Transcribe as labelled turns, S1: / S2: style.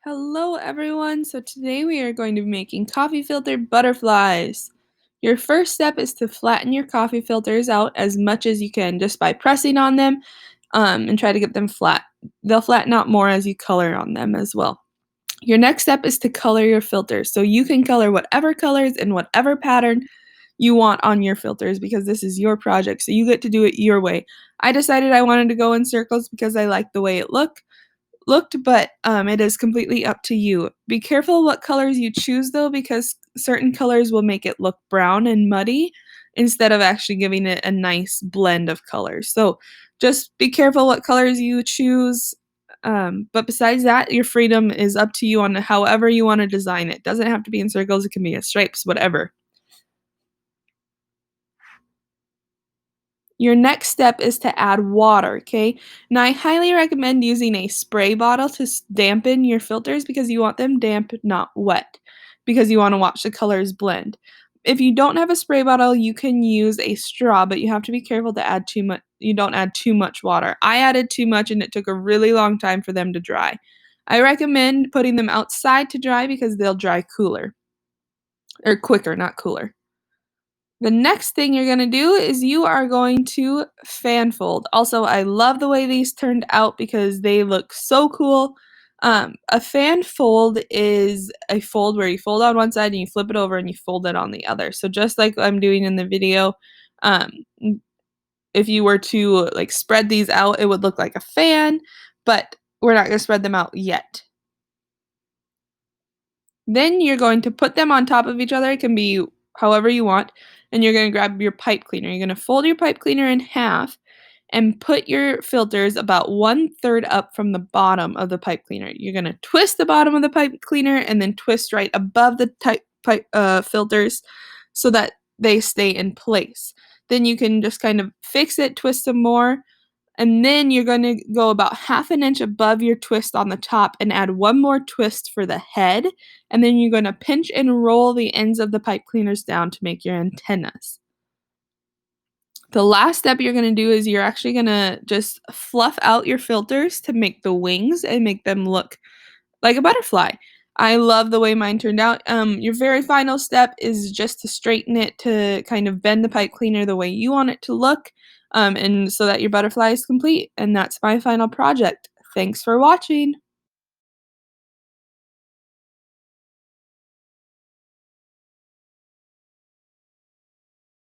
S1: Hello everyone. So today we are going to be making coffee filter butterflies. Your first step is to flatten your coffee filters out as much as you can just by pressing on them and try to get them flat. They'll flatten out more as you color on them as well. Your next step is to color your filters. So you can color whatever colors and whatever pattern you want on your filters because this is your project. So you get to do it your way. I decided I wanted to go in circles because I like the way it looked, but it is completely up to you. Be careful what colors you choose though, because certain colors will make it look brown and muddy instead of actually giving it a nice blend of colors. So just be careful what colors you choose. But besides that, your freedom is up to you on however you want to design it. Doesn't have to be in circles, it can be in stripes, whatever. Your next step is to add water, okay? Now, I highly recommend using a spray bottle to dampen your filters because you want them damp, not wet, because you want to watch the colors blend. If you don't have a spray bottle, you can use a straw, but you have to be careful to add too much. You don't add too much water. I added too much and it took a really long time for them to dry. I recommend putting them outside to dry because they'll dry cooler, or quicker, not cooler. The next thing you're gonna do is you are going to fan fold. Also, I love the way these turned out because they look so cool. A fan fold is a fold where you fold on one side and you flip it over and you fold it on the other. So just like I'm doing in the video, um, if you were to like spread these out, it would look like a fan, but we're not gonna spread them out yet. Then you're going to put them on top of each other. It can be however you want. And you're going to grab your pipe cleaner. You're going to fold your pipe cleaner in half and put your filters about 1/3 up from the bottom of the pipe cleaner. You're going to twist the bottom of the pipe cleaner and then twist right above the filters so that they stay in place. Then you can just kind of fix it, twist them more, and then you're going to go about 1/2 an inch above your twist on the top and add one more twist for the head. And then you're going to pinch and roll the ends of the pipe cleaners down to make your antennas. The last step you're going to do is you're actually going to just fluff out your filters to make the wings and make them look like a butterfly. I love the way mine turned out. Your very final step is just to straighten it to kind of bend the pipe cleaner the way you want it to look, and so that your butterfly is complete. And that's my final project. Thanks for watching.